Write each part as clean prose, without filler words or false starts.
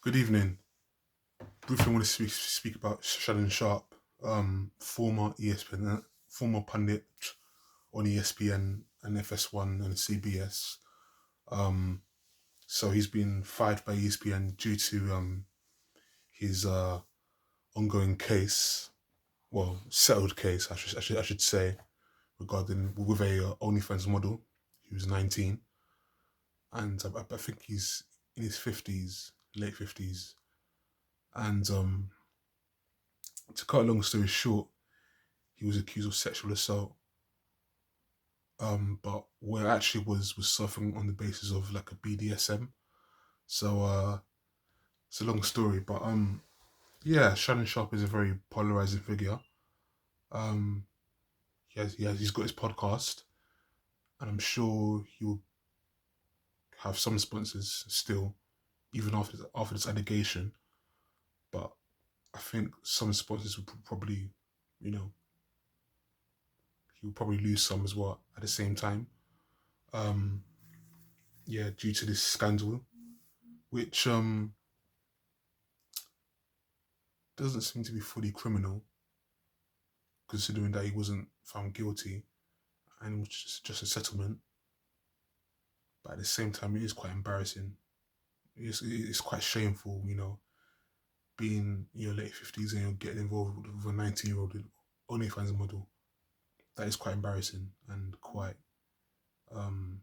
Good evening. Briefly, I want to speak about Shannon Sharpe, former ESPN, former pundit on ESPN and FS1 and CBS. Um, so he's been fired by ESPN due to his ongoing case, well, settled case, I should say, regarding with a OnlyFans model. He was 19, and I think he's in his 50s, late 50s, and to cut a long story short, he was accused of sexual assault. But where it actually was suffering on the basis of like a BDSM. So it's a long story, but yeah, Shannon Sharpe is a very polarizing figure. Um, he's got his podcast, and I'm sure he will have some sponsors still, even after this allegation. But I think some sponsors would probably, you know, he will probably lose some as well at the same time. Um, yeah, due to this scandal, which doesn't seem to be fully criminal, considering that he wasn't found guilty and it was just a settlement. But at the same time, it is quite embarrassing. It's quite shameful, being in your late 50s and you're getting involved with a 19-year-old OnlyFans model. That is quite embarrassing and quite, um,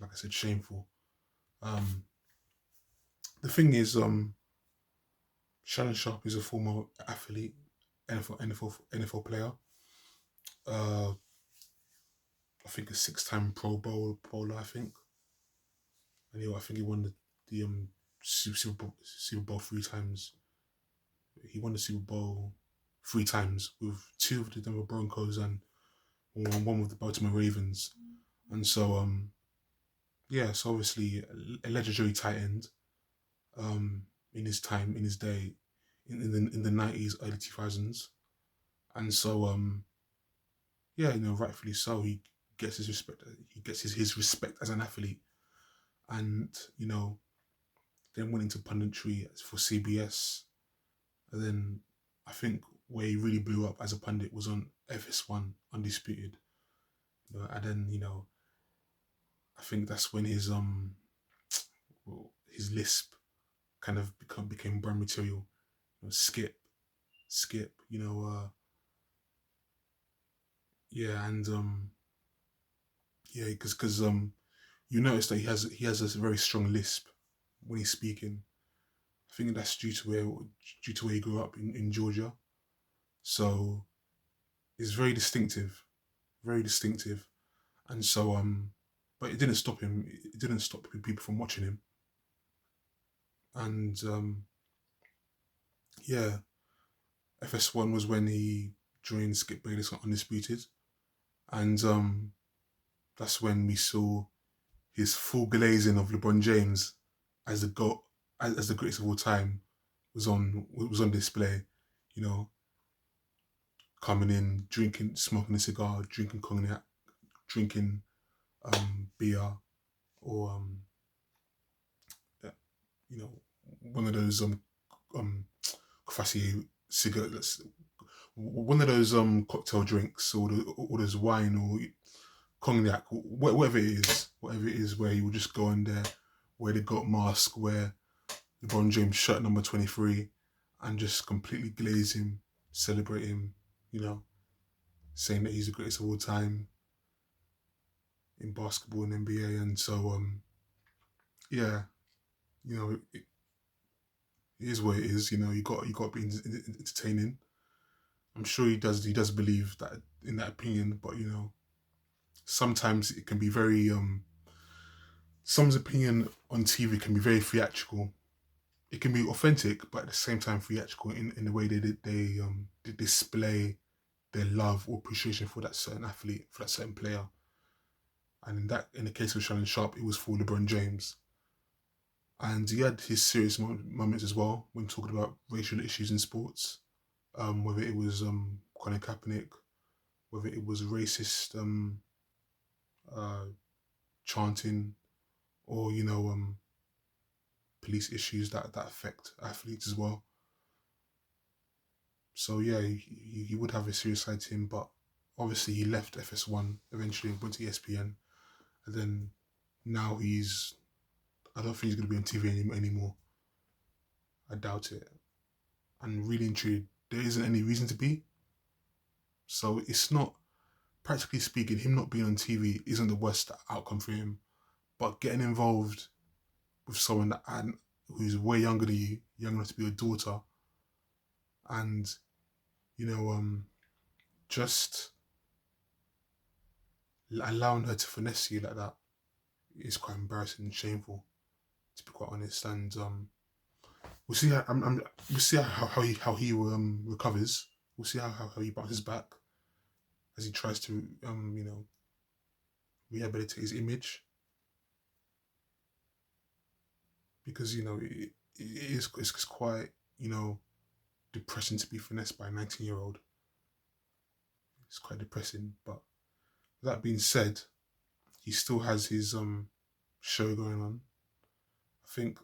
like I said, shameful. Um, the thing is, Shannon Sharpe is a former athlete, NFL player. Uh, I think a six-time Pro Bowler. I think. And I think he won the Super Bowl three times. He won the Super Bowl three times with two of the Denver Broncos and one with the Baltimore Ravens. And so yeah, so obviously a legendary tight end in his time, in his day, in the 90s, early 2000s. And so yeah, rightfully so, he gets his respect. He gets his respect as an athlete, and then went into punditry for CBS. And then I think where he really blew up as a pundit was on FS1 Undisputed. And then I think that's when his lisp kind of became brand material. Skip. Yeah, and yeah, because you notice that he has a very strong lisp when he's speaking. I think that's due to where he grew up in Georgia. So it's very distinctive. And so but it didn't stop him. It didn't stop people from watching him. And yeah, FS1 was when he joined Skip Bayless on Undisputed, and that's when we saw his full glazing of LeBron James as the goat, as the greatest of all time was on display. You know, coming in, drinking, smoking a cigar, drinking cognac, drinking beer, or yeah, you know, one of those um Courvoisier cigarettes, one of those cocktail drinks, or those wine or cognac, whatever it is, where you will just go in there, wear the goat mask, wear LeBron James shirt number 23, and just completely glaze him, celebrate him, you know, saying that he's the greatest of all time in basketball and NBA. And so yeah, it is what it is. You got to be entertaining. I'm sure he does believe that in that opinion, but sometimes it can be very someone's opinion on TV can be very theatrical. It can be authentic, but at the same time theatrical in the way they display their love or appreciation for that certain athlete, for that certain player. And in the case of Shannon Sharpe, it was for LeBron James. And he had his serious moments as well when talking about racial issues in sports. Whether it was Colin Kaepernick, whether it was racist uh, chanting, or police issues that affect athletes as well. So yeah, he would have a serious side to him, but obviously he left FS1 eventually, went to ESPN, and then now I don't think he's going to be on TV anymore. I doubt it. And really and truly, there isn't any reason to be. So it's not, practically speaking, him not being on TV isn't the worst outcome for him. But getting involved with someone who's way younger than you, young enough to be your daughter, and you know, just allowing her to finesse you like that is quite embarrassing and shameful, to be quite honest. And we'll see we'll see how he recovers. We'll see how he bounces back as he tries to rehabilitate his image, because it's quite depressing to be finessed by a 19-year-old. It's quite depressing. But that being said, he still has his show going on. I think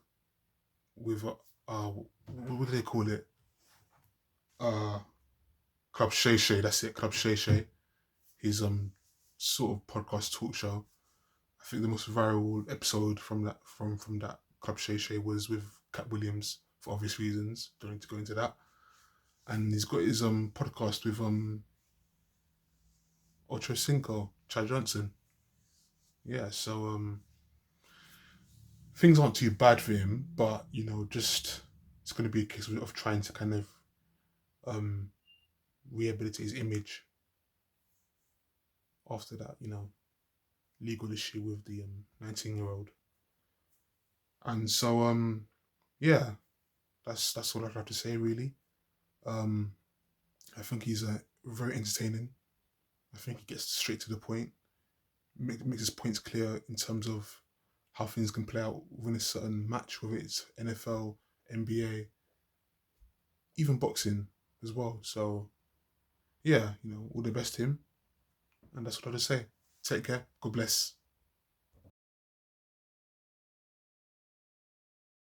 with what do they call it? Club Shay Shay. That's it, Club Shay Shay. His sort of podcast talk show. I think the most viral episode from that Club Shay Shay was with Cat Williams, for obvious reasons. Don't need to go into that. And he's got his podcast with Ocho Cinco, Chad Johnson. Yeah, so things aren't too bad for him, but just it's going to be a case of trying to kind of rehabilitate his image after that, legal issue with the 19-year-old. And so yeah, that's all I'd have to say really. I think he's very entertaining. I think he gets straight to the point, makes his points clear in terms of how things can play out within a certain match, whether it's NFL, NBA, even boxing as well. So yeah, all the best to him. And that's what I have to say. Take care. God bless.